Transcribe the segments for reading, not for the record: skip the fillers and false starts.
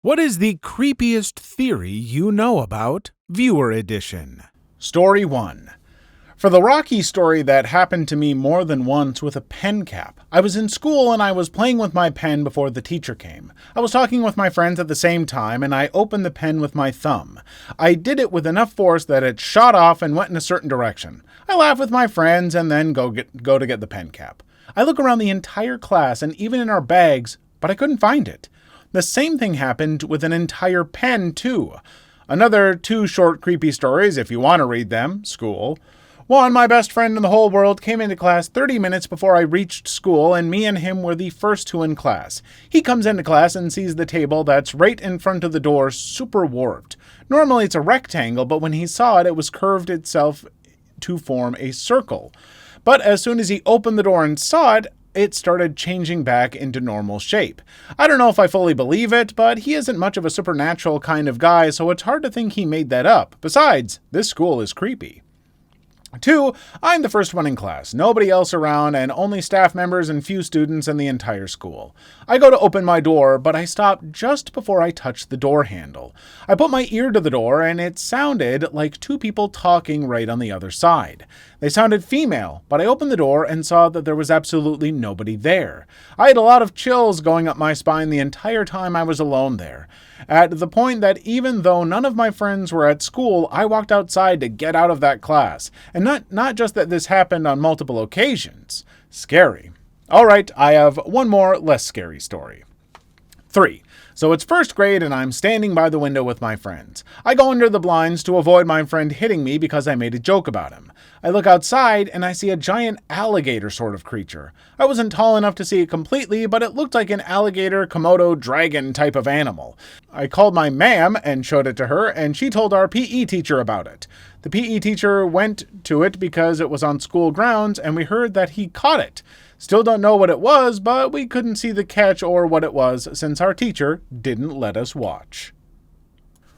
What is the creepiest theory you know about? Viewer Edition. Story 1. For the Rocky story that happened to me more than once with a pen cap. I was in school and I was playing with my pen before the teacher came. I was talking with my friends at the same time and I opened the pen with my thumb. I did it with enough force that it shot off and went in a certain direction. I laugh with my friends and then go to get the pen cap. I look around the entire class and even in our bags, but I couldn't find it. The same thing happened with an entire pen, too. Another 2 short creepy stories, if you want to read them, school. One, my best friend in the whole world came into class 30 minutes before I reached school, and me and him were the first 2 in class. He comes into class and sees the table that's right in front of the door super warped. Normally it's a rectangle, but when he saw it, it was curved itself to form a circle. But as soon as he opened the door and saw it, it started changing back into normal shape. I don't know if I fully believe it, but he isn't much of a supernatural kind of guy, so it's hard to think he made that up. Besides, this school is creepy. 2, I'm the first one in class, nobody else around, and only staff members and few students in the entire school. I go to open my door, but I stop just before I touch the door handle. I put my ear to the door, and it sounded like 2 people talking right on the other side. They sounded female, but I opened the door and saw that there was absolutely nobody there. I had a lot of chills going up my spine the entire time I was alone there. At the point that even though none of my friends were at school, I walked outside to get out of that class. And not just that this happened on multiple occasions. Scary. Alright, I have one more less scary story. 3. So it's first grade and I'm standing by the window with my friends. I go under the blinds to avoid my friend hitting me because I made a joke about him. I look outside and I see a giant alligator sort of creature. I wasn't tall enough to see it completely, but it looked like an alligator, Komodo, dragon type of animal. I called my ma'am and showed it to her, and she told our PE teacher about it. The PE teacher went to it because it was on school grounds, and we heard that he caught it. Still don't know what it was, but we couldn't see the catch or what it was since our teacher didn't let us watch.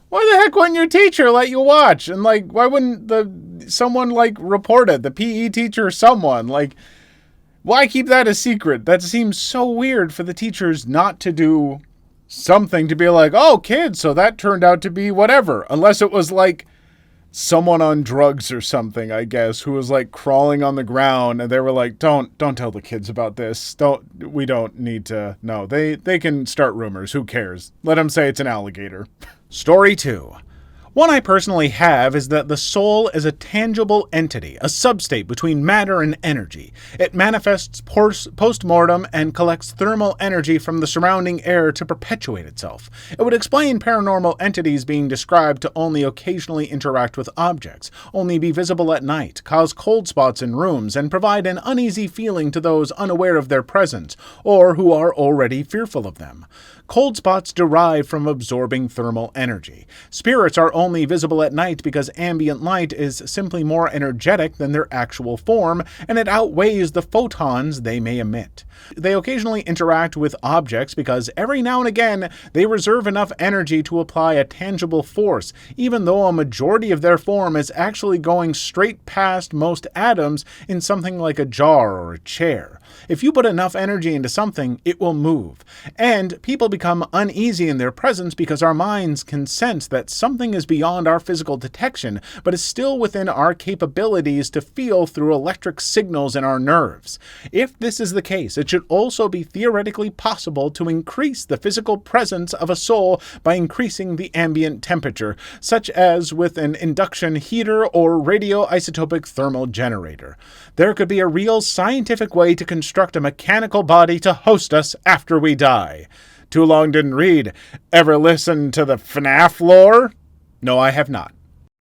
Why the heck wouldn't your teacher let you watch? And why wouldn't someone report it? The PE teacher or someone? Why keep that a secret? That seems so weird for the teachers not to do something to be like, oh, kids, so that turned out to be whatever. Unless it was someone on drugs or something, I guess, who was crawling on the ground and they were like, don't tell the kids about this. We don't need to know. They can start rumors. Who cares? Let them say it's an alligator. Story 2. One I personally have is that the soul is a tangible entity, a substate between matter and energy. It manifests post-mortem and collects thermal energy from the surrounding air to perpetuate itself. It would explain paranormal entities being described to only occasionally interact with objects, only be visible at night, cause cold spots in rooms, and provide an uneasy feeling to those unaware of their presence, or who are already fearful of them. Cold spots derive from absorbing thermal energy. Spirits are only visible at night because ambient light is simply more energetic than their actual form, and it outweighs the photons they may emit. They occasionally interact with objects because every now and again they reserve enough energy to apply a tangible force, even though a majority of their form is actually going straight past most atoms in something like a jar or a chair. If you put enough energy into something, it will move. And people become uneasy in their presence because our minds can sense that something is beyond our physical detection, but is still within our capabilities to feel through electric signals in our nerves. If this is the case, it should also be theoretically possible to increase the physical presence of a soul by increasing the ambient temperature, such as with an induction heater or radioisotopic thermal generator. There could be a real scientific way to construct a mechanical body to host us after we die. Too long didn't read. Ever listen to the FNAF lore? No, I have not.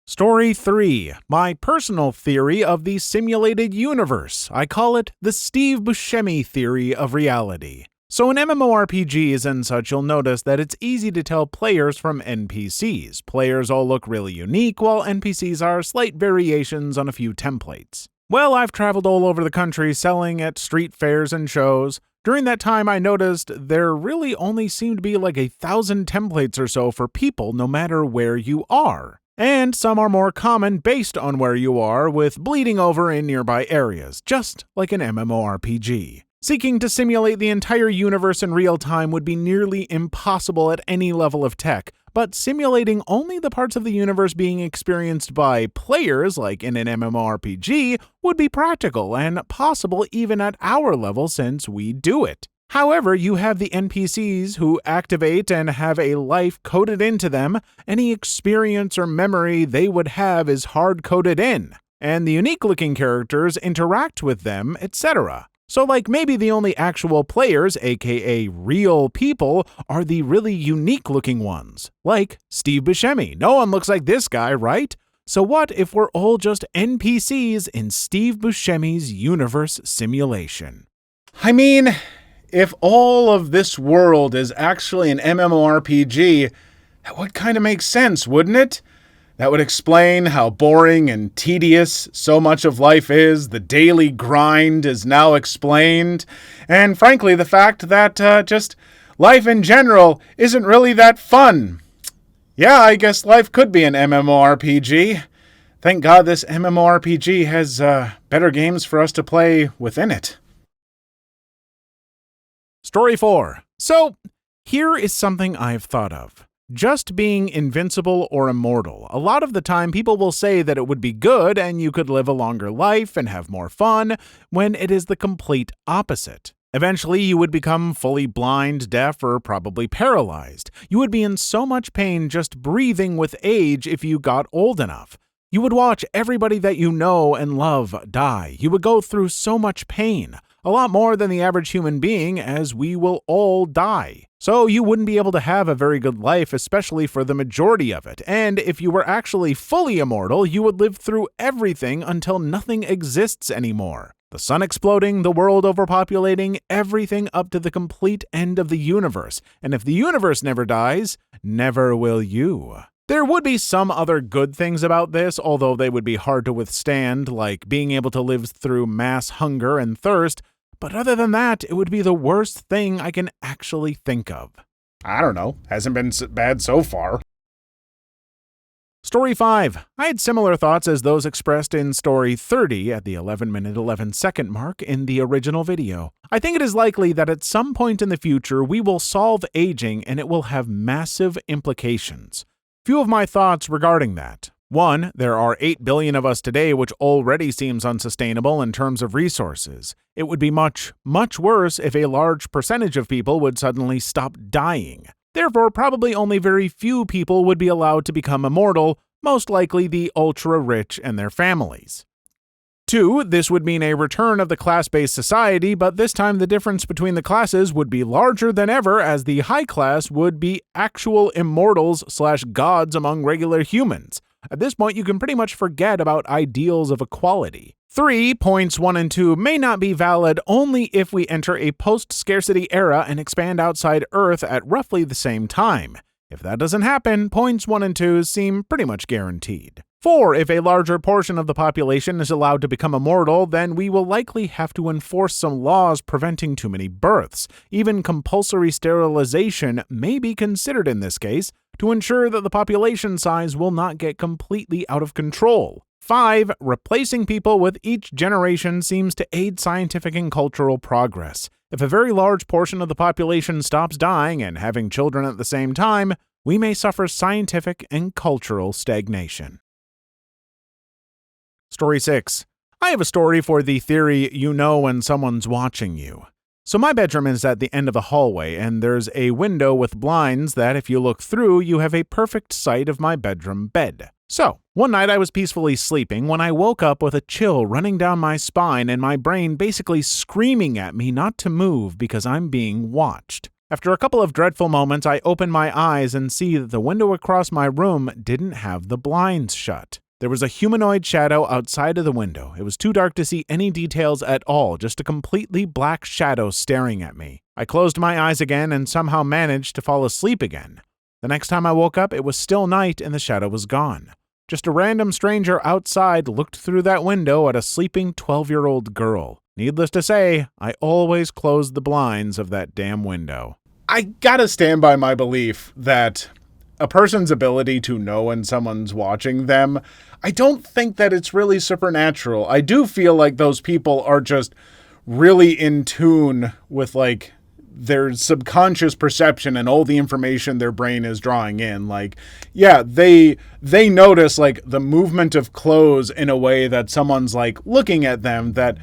Story 3. My personal theory of the simulated universe. I call it the Steve Buscemi theory of reality. So in MMORPGs and such, you'll notice that it's easy to tell players from NPCs. Players all look really unique, while NPCs are slight variations on a few templates. Well, I've traveled all over the country selling at street fairs and shows. During that time, I noticed there really only seemed to be 1,000 templates or so for people no matter where you are. And some are more common based on where you are, with bleeding over in nearby areas, just like an MMORPG. Seeking to simulate the entire universe in real time would be nearly impossible at any level of tech, but simulating only the parts of the universe being experienced by players, like in an MMORPG, would be practical and possible even at our level since we do it. However, you have the NPCs who activate and have a life coded into them. Any experience or memory they would have is hard-coded in, and the unique-looking characters interact with them, etc. So maybe the only actual players, aka real people, are the really unique-looking ones. Like Steve Buscemi. No one looks like this guy, right? So what if we're all just NPCs in Steve Buscemi's universe simulation? I mean, if all of this world is actually an MMORPG, that would kind of make sense, wouldn't it? That would explain how boring and tedious so much of life is. The daily grind is now explained. And frankly, the fact that just life in general isn't really that fun. Yeah, I guess life could be an MMORPG. Thank God this MMORPG has better games for us to play within it. Story 4. So, here is something I've thought of. Just being invincible or immortal. A lot of the time people will say that it would be good and you could live a longer life and have more fun, when it is the complete opposite. Eventually you would become fully blind, deaf, or probably paralyzed. You would be in so much pain just breathing with age if you got old enough. You would watch everybody that you know and love die. You would go through so much pain. A lot more than the average human being, as we will all die. So you wouldn't be able to have a very good life, especially for the majority of it. And if you were actually fully immortal, you would live through everything until nothing exists anymore. The sun exploding, the world overpopulating, everything up to the complete end of the universe. And if the universe never dies, never will you. There would be some other good things about this, although they would be hard to withstand, like being able to live through mass hunger and thirst. But other than that, it would be the worst thing I can actually think of. I don't know. Hasn't been bad so far. Story 5. I had similar thoughts as those expressed in Story 30 at the 11-minute 11-second mark in the original video. I think it is likely that at some point in the future we will solve aging and it will have massive implications. Few of my thoughts regarding that. 1. There are 8 billion of us today, which already seems unsustainable in terms of resources. It would be much, much worse if a large percentage of people would suddenly stop dying. Therefore, probably only very few people would be allowed to become immortal, most likely the ultra-rich and their families. 2. This would mean a return of the class-based society, but this time the difference between the classes would be larger than ever, as the high class would be actual immortals/gods among regular humans. At this point, you can pretty much forget about ideals of equality. 3. Points 1 and 2 may not be valid only if we enter a post-scarcity era and expand outside Earth at roughly the same time. If that doesn't happen, points 1 and 2 seem pretty much guaranteed. 4. If a larger portion of the population is allowed to become immortal, then we will likely have to enforce some laws preventing too many births. Even compulsory sterilization may be considered in this case to ensure that the population size will not get completely out of control. 5. Replacing people with each generation seems to aid scientific and cultural progress. If a very large portion of the population stops dying and having children at the same time, we may suffer scientific and cultural stagnation. Story 6. I have a story for the theory you know when someone's watching you. So my bedroom is at the end of the hallway, and there's a window with blinds that if you look through, you have a perfect sight of my bedroom bed. So, one night I was peacefully sleeping when I woke up with a chill running down my spine and my brain basically screaming at me not to move because I'm being watched. After a couple of dreadful moments, I open my eyes and see that the window across my room didn't have the blinds shut. There was a humanoid shadow outside of the window. It was too dark to see any details at all, just a completely black shadow staring at me. I closed my eyes again and somehow managed to fall asleep again. The next time I woke up, it was still night and the shadow was gone. Just a random stranger outside looked through that window at a sleeping 12-year-old girl. Needless to say, I always closed the blinds of that damn window. I gotta stand by my belief that a person's ability to know when someone's watching them, I don't think that it's really supernatural. I do feel like those people are just really in tune with like their subconscious perception and all the information their brain is drawing in. Like, yeah, they notice like the movement of clothes in a way that someone's like looking at them that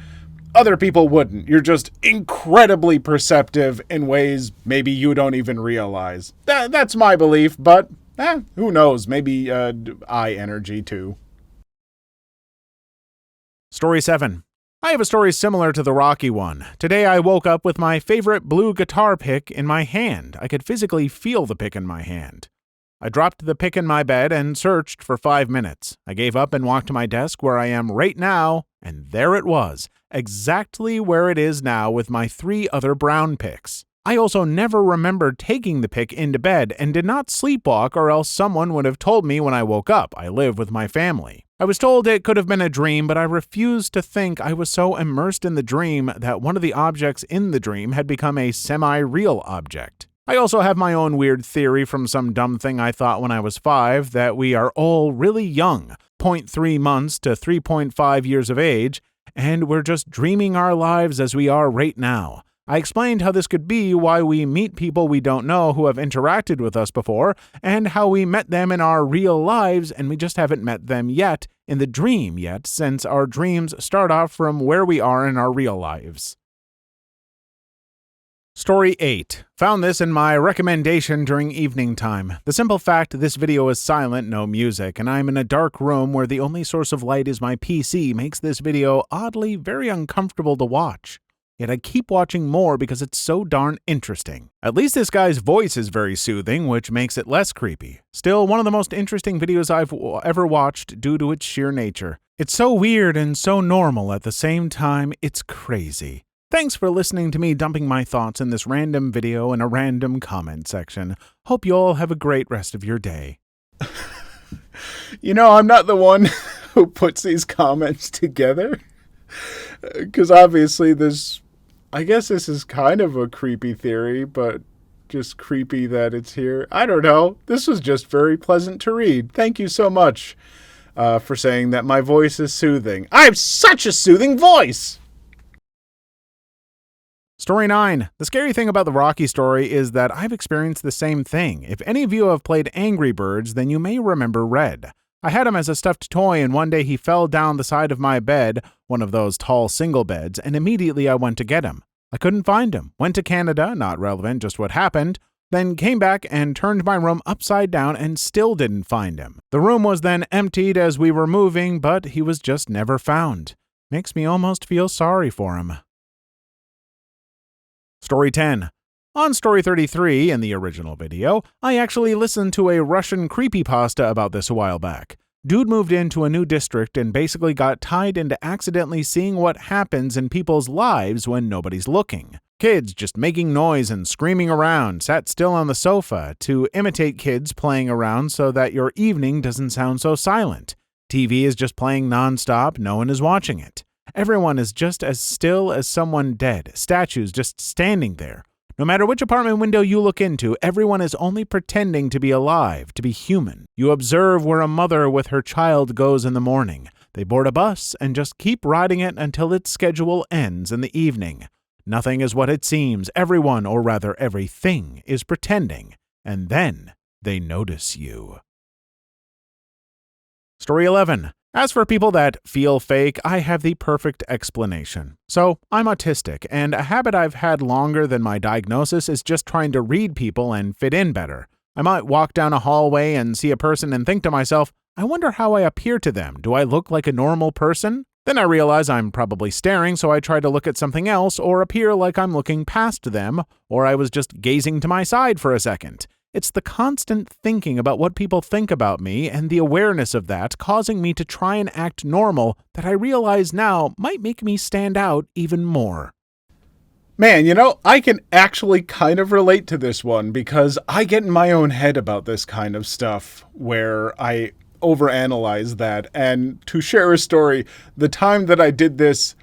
other people wouldn't. You're just incredibly perceptive in ways maybe you don't even realize. That's my belief, but who knows? Maybe eye energy too. Story 7. I have a story similar to the Rocky one. Today I woke up with my favorite blue guitar pick in my hand. I could physically feel the pick in my hand. I dropped the pick in my bed and searched for 5 minutes. I gave up and walked to my desk where I am right now, and there it was, exactly where it is now with my 3 other brown picks. I also never remembered taking the pick into bed and did not sleepwalk, or else someone would have told me when I woke up. I live with my family. I was told it could have been a dream, but I refused to think I was so immersed in the dream that one of the objects in the dream had become a semi-real object. I also have my own weird theory from some dumb thing I thought when I was 5 that we are all really young, 0.3 months to 3.5 years of age, and we're just dreaming our lives as we are right now. I explained how this could be why we meet people we don't know who have interacted with us before, and how we met them in our real lives and we just haven't met them yet in the dream yet, since our dreams start off from where we are in our real lives. Story 8. Found this in my recommendation during evening time. The simple fact this video is silent, no music, and I'm in a dark room where the only source of light is my PC makes this video oddly very uncomfortable to watch. Yet I keep watching more because it's so darn interesting. At least this guy's voice is very soothing, which makes it less creepy. Still, one of the most interesting videos I've ever watched due to its sheer nature. It's so weird and so normal at the same time, it's crazy. Thanks for listening to me dumping my thoughts in this random video in a random comment section. Hope you all have a great rest of your day. You know, I'm not the one who puts these comments together. Because obviously I guess this is kind of a creepy theory, but just creepy that it's here. I don't know. This was just very pleasant to read. Thank you so much for saying that my voice is soothing. I have such a soothing voice! Story 9. The scary thing about the Rocky story is that I've experienced the same thing. If any of you have played Angry Birds, then you may remember Red. I had him as a stuffed toy, and one day he fell down the side of my bed, one of those tall single beds, and immediately I went to get him. I couldn't find him. Went to Canada, not relevant, just what happened. Then came back and turned my room upside down and still didn't find him. The room was then emptied as we were moving, but he was just never found. Makes me almost feel sorry for him. Story 10. On Story 33, in the original video, I actually listened to a Russian creepypasta about this a while back. Dude moved into a new district and basically got tied into accidentally seeing what happens in people's lives when nobody's looking. Kids just making noise and screaming around, sat still on the sofa to imitate kids playing around so that your evening doesn't sound so silent. TV is just playing nonstop, no one is watching it. Everyone is just as still as someone dead, statues just standing there. No matter which apartment window you look into, everyone is only pretending to be alive, to be human. You observe where a mother with her child goes in the morning. They board a bus and just keep riding it until its schedule ends in the evening. Nothing is what it seems. Everyone, or rather everything, is pretending. And then they notice you. Story 11. As for people that feel fake, I have the perfect explanation. So, I'm autistic, and a habit I've had longer than my diagnosis is just trying to read people and fit in better. I might walk down a hallway and see a person and think to myself, I wonder how I appear to them. Do I look like a normal person? Then I realize I'm probably staring, so I try to look at something else or appear like I'm looking past them, or I was just gazing to my side for a second. It's the constant thinking about what people think about me and the awareness of that causing me to try and act normal that I realize now might make me stand out even more. Man, you know, I can actually kind of relate to this one because I get in my own head about this kind of stuff where I overanalyze that. And to share a story, the time that I did this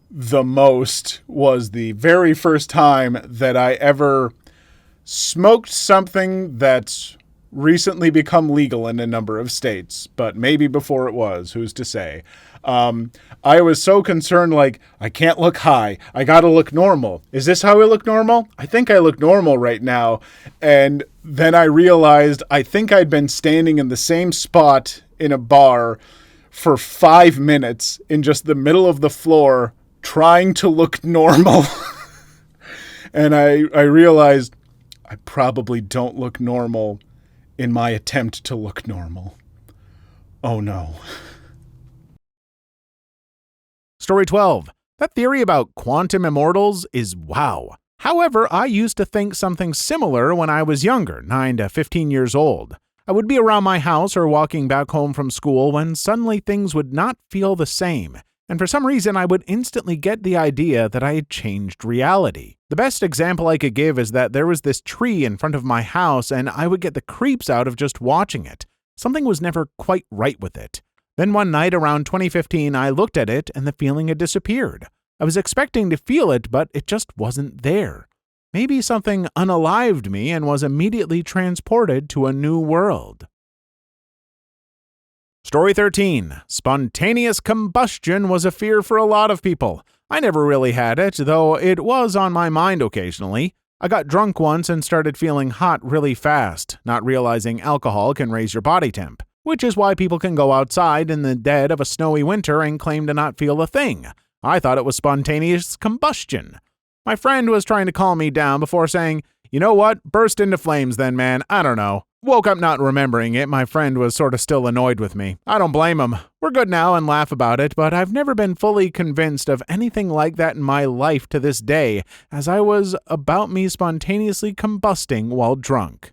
the most was the very first time that I ever smoked something that recently become legal in a number of states, but maybe before it was, who's to say? I was so concerned, like, I can't look high. I gotta look normal. Is this how I look normal? I think I look normal right now. And then I realized I think I'd been standing in the same spot in a bar for 5 minutes in just the middle of the floor trying to look normal. And I realized I probably don't look normal in my attempt to look normal. Oh no. Story 12. That theory about quantum immortals is wow. However, I used to think something similar when I was younger, 9 to 15 years old. I would be around my house or walking back home from school when suddenly things would not feel the same, and for some reason I would instantly get the idea that I had changed reality. The best example I could give is that there was this tree in front of my house and I would get the creeps out of just watching it. Something was never quite right with it. Then one night around 2015, I looked at it and the feeling had disappeared. I was expecting to feel it, but it just wasn't there. Maybe something unalived me and was immediately transported to a new world. Story 13. Spontaneous combustion was a fear for a lot of people. I never really had it, though it was on my mind occasionally. I got drunk once and started feeling hot really fast, not realizing alcohol can raise your body temp, which is why people can go outside in the dead of a snowy winter and claim to not feel a thing. I thought it was spontaneous combustion. My friend was trying to calm me down before saying, "You know what? Burst into flames then, man. I don't know." Woke up not remembering it. My friend was sort of still annoyed with me. I don't blame him. We're good now and laugh about it, but I've never been fully convinced of anything like that in my life to this day, as I was about me spontaneously combusting while drunk.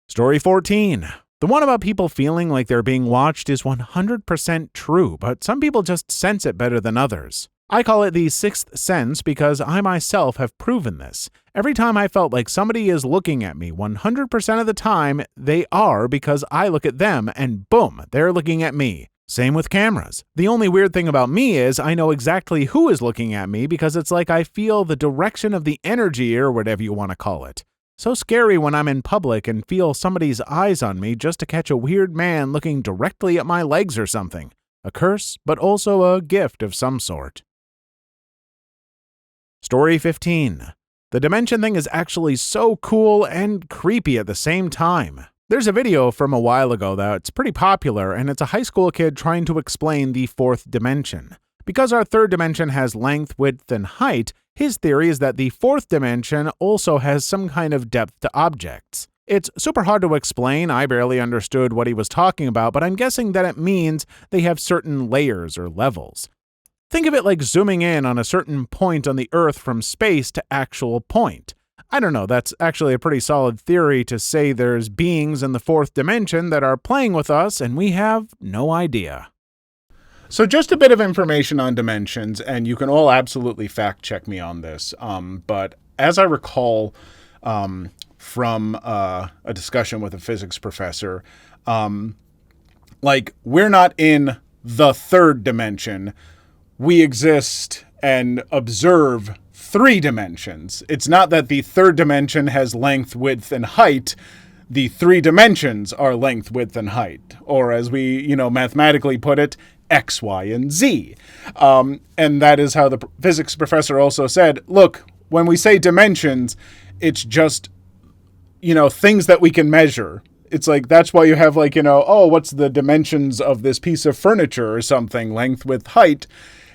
Story 14. The one about people feeling like they're being watched is 100% true, but some people just sense it better than others. I call it the sixth sense because I myself have proven this. Every time I felt like somebody is looking at me, 100% of the time they are, because I look at them and boom, they're looking at me. Same with cameras. The only weird thing about me is I know exactly who is looking at me because it's like I feel the direction of the energy or whatever you want to call it. So scary when I'm in public and feel somebody's eyes on me just to catch a weird man looking directly at my legs or something. A curse, but also a gift of some sort. Story 15. The dimension thing is actually so cool and creepy at the same time. There's a video from a while ago that's pretty popular, and it's a high school kid trying to explain the fourth dimension. Because our third dimension has length, width, and height, his theory is that the fourth dimension also has some kind of depth to objects. It's super hard to explain. I barely understood what he was talking about, but I'm guessing that it means they have certain layers or levels. Think of it like zooming in on a certain point on the Earth from space to actual point. I don't know, that's actually a pretty solid theory to say there's beings in the fourth dimension that are playing with us and we have no idea. So just a bit of information on dimensions, and you can all absolutely fact check me on this. But as I recall from a discussion with a physics professor, we're not in the third dimension. We exist and observe 3 dimensions. It's not that the third dimension has length, width, and height. The 3 dimensions are length, width, and height. Or as we, mathematically put it, X, Y, and Z. And that is how the physics professor also said, look, when we say dimensions, it's just, things that we can measure. It's like, that's why you have what's the dimensions of this piece of furniture or something, length, width, height.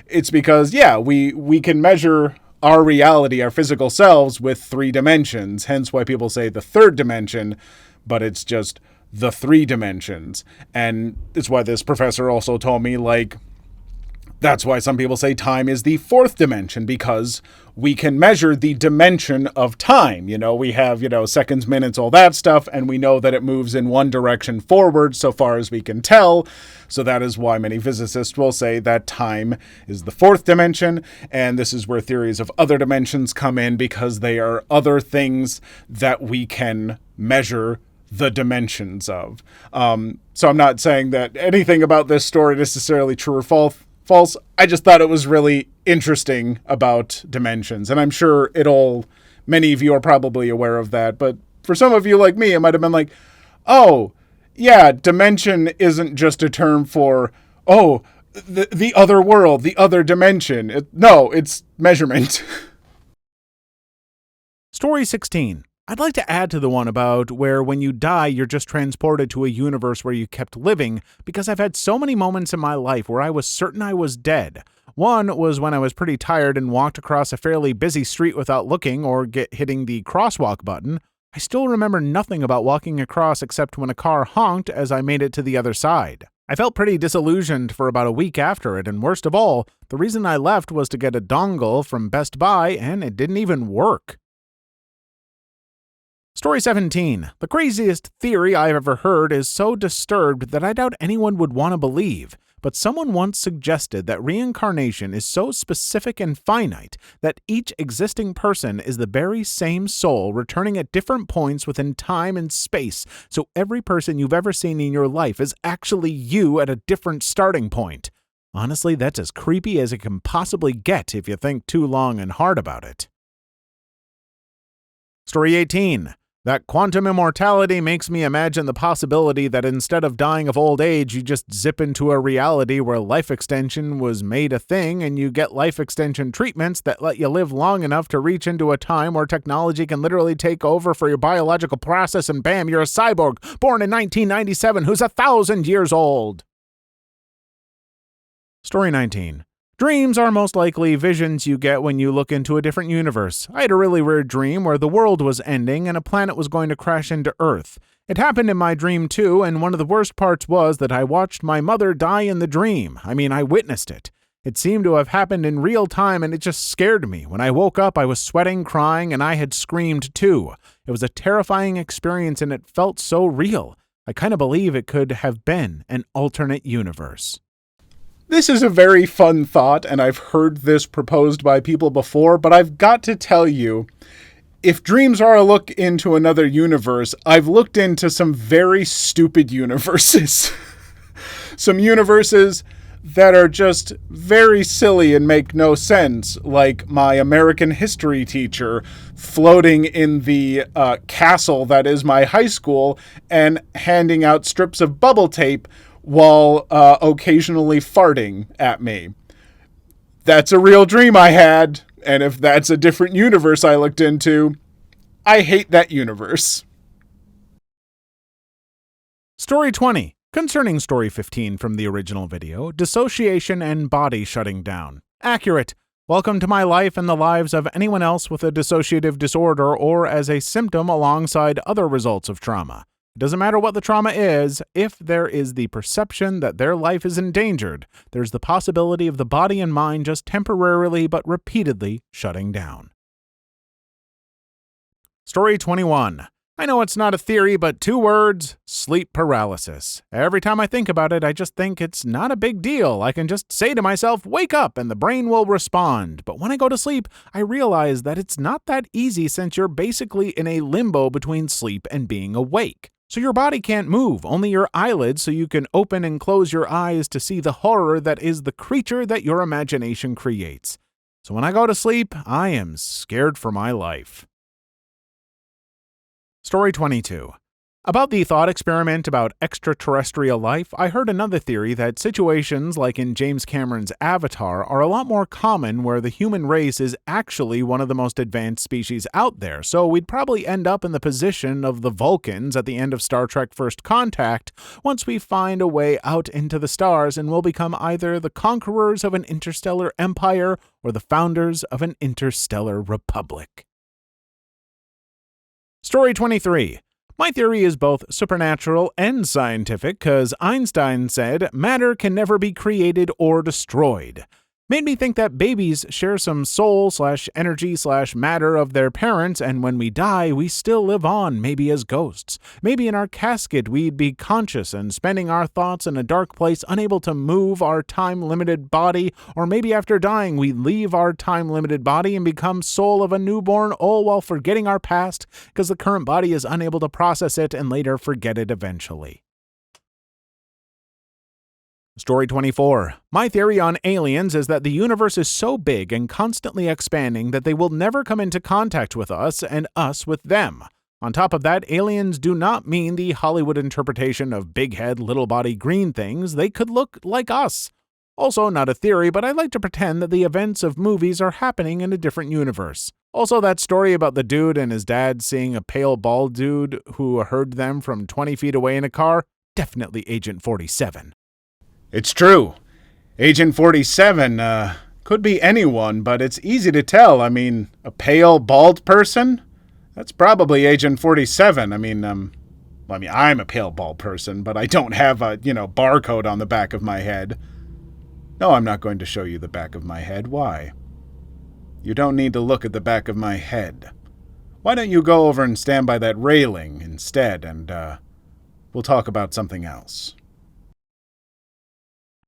It's because, we can measure our reality, our physical selves with 3 dimensions. Hence why people say the third dimension, but it's just the 3 dimensions. And it's why this professor also told me, that's why some people say time is the 4th dimension, because we can measure the dimension of time. We have, seconds, minutes, all that stuff, and we know that it moves in one direction forward so far as we can tell. So that is why many physicists will say that time is the 4th dimension, and this is where theories of other dimensions come in, because they are other things that we can measure the dimensions of. So I'm not saying that anything about this story necessarily true or false. I just thought it was really interesting about dimensions, and I'm sure many of you are probably aware of that, but For some of you like me, it might have been like, oh, yeah, dimension isn't just a term for, oh, the other world, the other dimension. No, it's measurement. Story 16. I'd like to add to the one about where when you die, you're just transported to a universe where you kept living, because I've had so many moments in my life where I was certain I was dead. One was when I was pretty tired and walked across a fairly busy street without looking or hitting the crosswalk button. I still remember nothing about walking across except when a car honked as I made it to the other side. I felt pretty disillusioned for about a week after it, and worst of all, the reason I left was to get a dongle from Best Buy, and it didn't even work. Story 17. The craziest theory I've ever heard is so disturbed that I doubt anyone would want to believe, but someone once suggested that reincarnation is so specific and finite that each existing person is the very same soul returning at different points within time and space, so every person you've ever seen in your life is actually you at a different starting point. Honestly, that's as creepy as it can possibly get if you think too long and hard about it. Story 18. That quantum immortality makes me imagine the possibility that instead of dying of old age, you just zip into a reality where life extension was made a thing and you get life extension treatments that let you live long enough to reach into a time where technology can literally take over for your biological process and bam, you're a cyborg born in 1997 who's 1,000 years old. Story 19. Dreams are most likely visions you get when you look into a different universe. I had a really weird dream where the world was ending and a planet was going to crash into Earth. It happened in my dream too, and one of the worst parts was that I watched my mother die in the dream. I witnessed it. It seemed to have happened in real time and it just scared me. When I woke up, I was sweating, crying, and I had screamed too. It was a terrifying experience and it felt so real. I kind of believe it could have been an alternate universe. This is a very fun thought, and I've heard this proposed by people before, but I've got to tell you, if dreams are a look into another universe, I've looked into some very stupid universes. Some universes that are just very silly and make no sense, like my American history teacher floating in the castle that is my high school and handing out strips of bubble tape while occasionally farting at me. That's a real dream I had, and if that's a different universe I looked into, I hate that universe. Story 20. Concerning Story 15 from the original video, dissociation and body shutting down. Accurate. Welcome to my life and the lives of anyone else with a dissociative disorder or as a symptom alongside other results of trauma. It doesn't matter what the trauma is, if there is the perception that their life is endangered, there's the possibility of the body and mind just temporarily but repeatedly shutting down. Story 21. I know it's not a theory, but 2 words, sleep paralysis. Every time I think about it, I just think it's not a big deal. I can just say to myself, wake up, and the brain will respond. But when I go to sleep, I realize that it's not that easy since you're basically in a limbo between sleep and being awake. So your body can't move, only your eyelids, so you can open and close your eyes to see the horror that is the creature that your imagination creates. So when I go to sleep, I am scared for my life. Story 22. About the thought experiment about extraterrestrial life, I heard another theory that situations like in James Cameron's Avatar are a lot more common where the human race is actually one of the most advanced species out there, so we'd probably end up in the position of the Vulcans at the end of Star Trek First Contact once we find a way out into the stars and will become either the conquerors of an interstellar empire or the founders of an interstellar republic. Story 23. My theory is both supernatural and scientific because Einstein said matter can never be created or destroyed. Made me think that babies share some soul/energy/matter of their parents, and when we die, we still live on, maybe as ghosts. Maybe in our casket we'd be conscious and spending our thoughts in a dark place, unable to move our time-limited body, or maybe after dying we leave our time-limited body and become soul of a newborn, all while forgetting our past because the current body is unable to process it and later forget it eventually. Story 24. My theory on aliens is that the universe is so big and constantly expanding that they will never come into contact with us and us with them. On top of that, aliens do not mean the Hollywood interpretation of big head, little body green things. They could look like us. Also, not a theory, but I like to pretend that the events of movies are happening in a different universe. Also, that story about the dude and his dad seeing a pale, bald dude who heard them from 20 feet away in a car, definitely Agent 47. It's true. Agent 47, could be anyone, but it's easy to tell. I mean, a pale, bald person? That's probably Agent 47. I'm a pale, bald person, but I don't have a, barcode on the back of my head. No, I'm not going to show you the back of my head. Why? You don't need to look at the back of my head. Why don't you go over and stand by that railing instead, and, we'll talk about something else.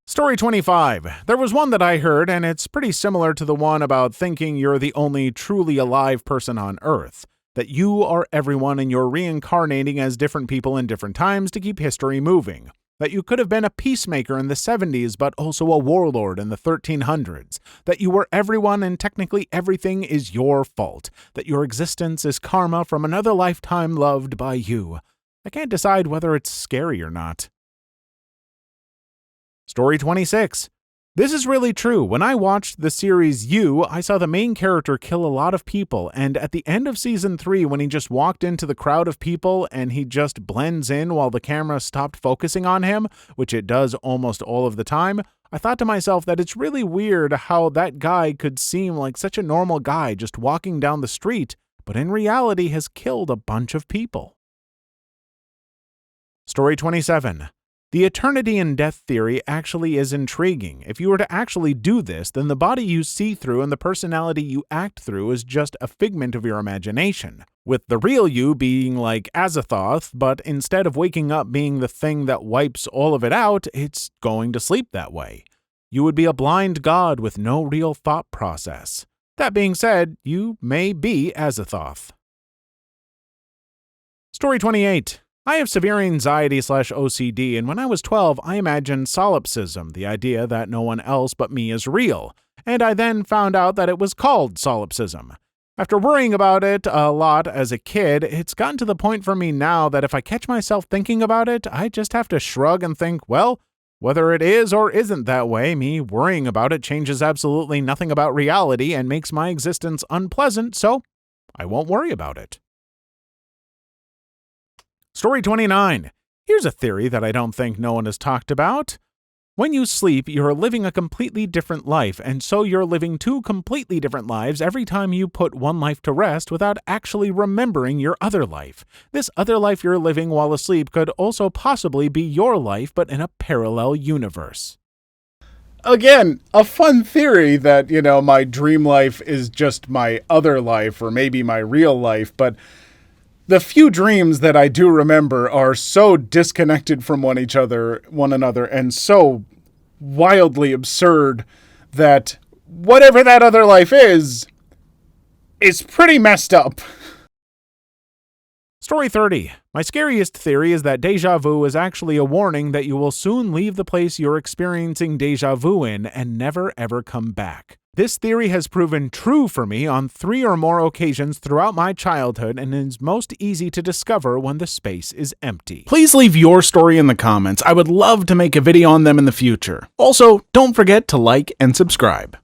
Story 25. There was one that I heard, and it's pretty similar to the one about thinking you're the only truly alive person on Earth. That you are everyone and you're reincarnating as different people in different times to keep history moving. That you could have been a peacemaker in the 70s, but also a warlord in the 1300s. That you were everyone and technically everything is your fault. That your existence is karma from another lifetime loved by you. I can't decide whether it's scary or not. Story 26. This is really true. When I watched the series You, I saw the main character kill a lot of people, and at the end of season 3, when he just walked into the crowd of people and he just blends in while the camera stopped focusing on him, which it does almost all of the time, I thought to myself that it's really weird how that guy could seem like such a normal guy just walking down the street, but in reality has killed a bunch of people. Story 27. The eternity and death theory actually is intriguing. If you were to actually do this, then the body you see through and the personality you act through is just a figment of your imagination, with the real you being like Azathoth, but instead of waking up being the thing that wipes all of it out, it's going to sleep that way. You would be a blind god with no real thought process. That being said, you may be Azathoth. Story 28. I have severe anxiety/OCD, and when I was 12, I imagined solipsism, the idea that no one else but me is real, and I then found out that it was called solipsism. After worrying about it a lot as a kid, it's gotten to the point for me now that if I catch myself thinking about it, I just have to shrug and think, well, whether it is or isn't that way, me worrying about it changes absolutely nothing about reality and makes my existence unpleasant, so I won't worry about it. Story 29. Here's a theory that I don't think no one has talked about. When you sleep, you're living a completely different life, and so you're living two completely different lives every time you put one life to rest without actually remembering your other life. This other life you're living while asleep could also possibly be your life, but in a parallel universe. Again, a fun theory that, my dream life is just my other life, or maybe my real life, but the few dreams that I do remember are so disconnected from one another, and so wildly absurd that whatever that other life is pretty messed up. Story 30. My scariest theory is that déjà vu is actually a warning that you will soon leave the place you're experiencing déjà vu in and never ever come back. This theory has proven true for me on 3 or more occasions throughout my childhood and is most easy to discover when the space is empty. Please leave your story in the comments. I would love to make a video on them in the future. Also, don't forget to like and subscribe.